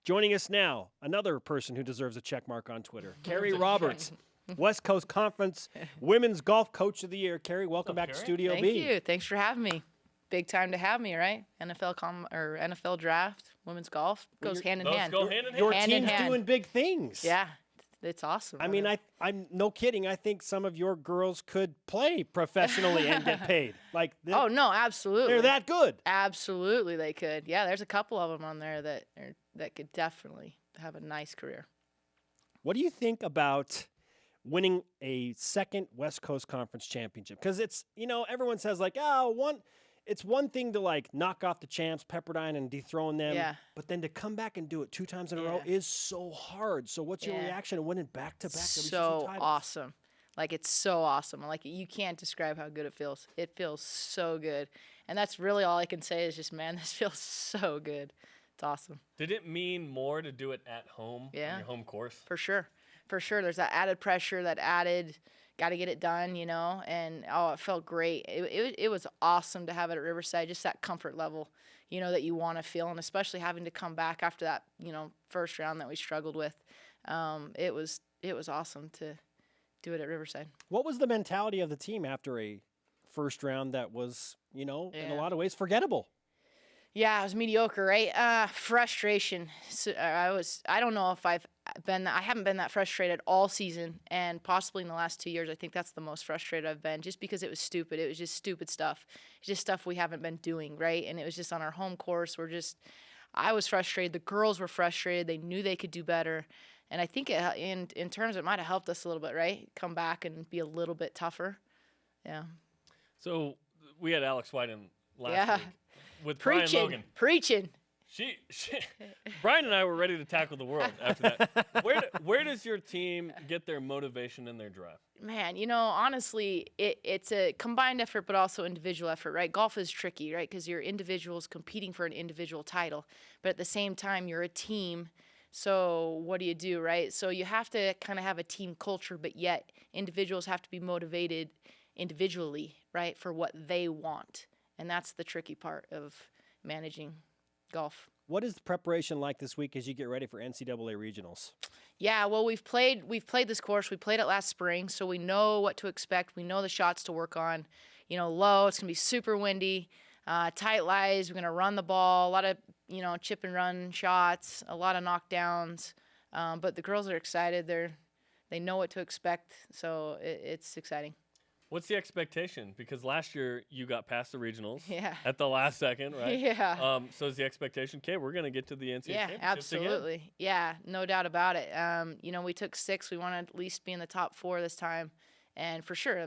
Joining us now, another person who deserves a check mark on Twitter, Carrie Roberts, West Coast Conference Women's Golf Coach of the Year. Carrie, welcome back to Studio Thank B. you. Thanks for having me. Big time to have me, right? NFL draft, women's golf goes hand in hand. Go hand in hand. Your Hand in team's hand. doing big things. Yeah, it's awesome. I mean, I'm no kidding. I think some of your girls could play professionally and get paid. Like, Oh no, absolutely. they're that good. Absolutely, they could. Yeah, there's a couple of them on there that could definitely have a nice career. What do you think about winning a second West Coast Conference championship? Because it's, everyone says like, it's one thing to like knock off the champs, Pepperdine, and dethrone them. Yeah. But then to come back and do it 2 times in a row is so hard. So what's your reaction to winning back-to-back WCC So titles? awesome. Like, it's so awesome. Like, you can't describe how good it feels. It feels so good. And that's really all I can say is just, man, this feels so good. It's awesome. Did it mean more to do it at home, on Yeah. your home course? For sure. For sure. There's that added pressure, that added, got to get it done, and it felt great. It was awesome to have it at Riverside, just that comfort level, that you want to feel, and especially having to come back after that, first round that we struggled with. It was awesome to do it at Riverside. What was the mentality of the team after a first round that was, in a Yeah. lot of ways forgettable? Yeah, it was mediocre, right? Frustration. So I don't know if I haven't been that frustrated all season, and possibly in the last 2 years. I think that's the most frustrated I've been, just because it was stupid. It was just stupid stuff. It's just stuff we haven't been doing, right? And it was just on our home course. I was frustrated. The girls were frustrated. They knew they could do better. And I think in terms, it might have helped us a little bit, right? Come back and be a little bit tougher. Yeah. So we had Alex White in last week with Brian Logan. Preaching. Brian and I were ready to tackle the world after that. Where does your team get their motivation and their drive? Man, honestly, it's a combined effort, but also individual effort, right? Golf is tricky, right? Because you're individuals competing for an individual title, but at the same time, you're a team. So what do, right? So you have to kind of have a team culture, but yet individuals have to be motivated individually, right, for what they want. And that's the tricky part of managing golf. What is the preparation like this week as you get ready for NCAA regionals? Yeah, well, we've played this course. We played it last spring, so we know what to expect. We know the shots to work on. Low, it's going to be super windy, tight lies. We're going to run the ball, a lot of, chip and run shots, a lot of knockdowns. But the girls are excited. They know what to expect, so it's exciting. What's the expectation? Because last year you got past the regionals at the last second, right? Yeah. So is the expectation, okay, we're going to get to the NCAA championships absolutely. again? Yeah, no doubt about it. We took 6. We want to at least be in the top 4 this time. And for sure,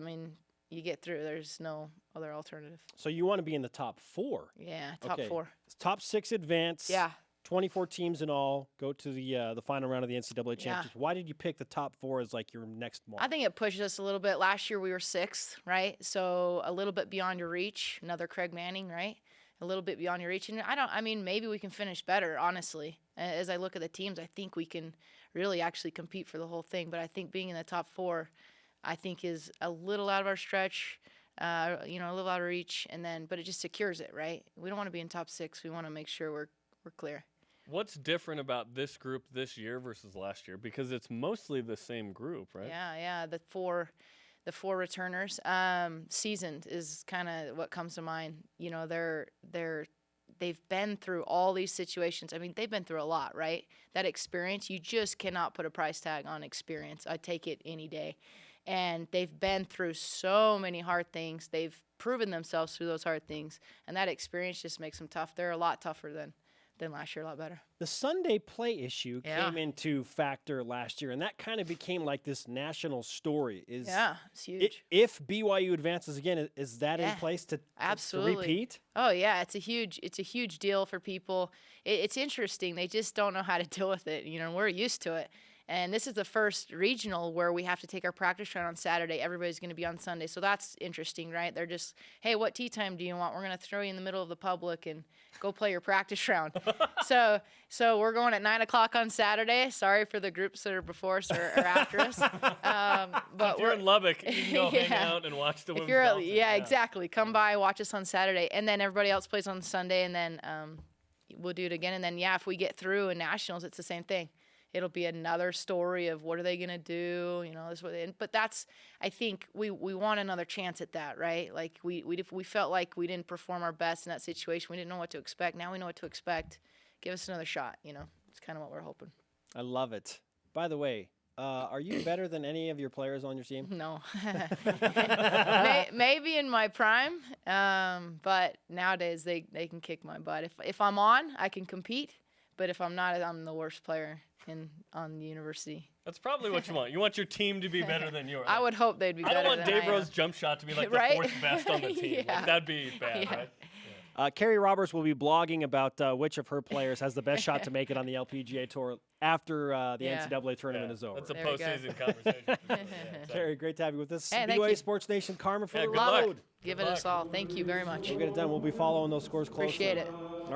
you get through. There's no other alternative. So you want to be in the top 4? Yeah, top 4. Top 6 advance. Yeah. 24 teams in all go to the final round of the NCAA championships. Why did you pick the top 4 as like your next mark? I think it pushes us a little bit. Last year we were 6th, right? So a little bit beyond your reach. Another Craig Manning, right? A little bit beyond your reach. And maybe we can finish better, honestly. As I look at the teams, I think we can really actually compete for the whole thing. But I think being in the top 4, I think is a little out of our stretch, a little out of reach. But it just secures it, right? We don't want to be in top 6. We want to make sure we're clear. What's different about this group this year versus last year? Because it's mostly the same group, right? Yeah. The four returners. Seasoned is kind of what comes to mind. They've been through all these situations. They've been through a lot, right? That experience, you just cannot put a price tag on experience. I take it any day. And they've been through so many hard things. They've proven themselves through those hard things. And that experience just makes them tough. They're a lot tougher than last year, a lot better. The Sunday play issue came into factor last year, and that kind of became like this national story. It's huge. If BYU advances again, is that in place to repeat? Oh yeah, it's a huge deal for people. It's interesting. They just don't know how to deal with it. We're used to it. And this is the first regional where we have to take our practice round on Saturday. Everybody's going to be on Sunday. So that's interesting, right? They're just, hey, what tee time do you want? We're going to throw you in the middle of the public and go play your practice round. So we're going at 9 o'clock on Saturday. Sorry for the groups that are before us or after us. But if you're in Lubbock, you can go hang out and watch the women's golf. Yeah, exactly. Come by, watch us on Saturday. And then everybody else plays on Sunday. And then we'll do it again. And then, yeah, if we get through in nationals, it's the same thing. It'll be another story of what are they going to do, you know, but that's, I think we want another chance at that, right? Like we felt like we didn't perform our best in that situation. We didn't know what to expect. Now we know what to expect. Give us another shot, you know. It's kind of what we're hoping. I love it. By the way, are you better than any of your players on your team? No. Maybe in my prime, but nowadays they can kick my butt. If I'm on, I can compete, but if I'm not, I'm the worst player on the university. That's probably what you want. You want your team to be better than yours. I would hope they'd be better than I don't want Dave Rowe's jump shot to be like the Right? fourth best on the team. Yeah. Like, that'd be bad, right? Carrie Roberts will be blogging about which of her players has the best shot to make it on the LPGA Tour after the NCAA tournament is over. That's a There we go. postseason conversation. For sure. Carrie, great to have you with us. Hey, thank BYU you. Sports Nation, Carmen for Yeah, the good luck. road. Give it us all. Thank you very much. We'll get it done. We'll be following those scores closely. Appreciate it. All right.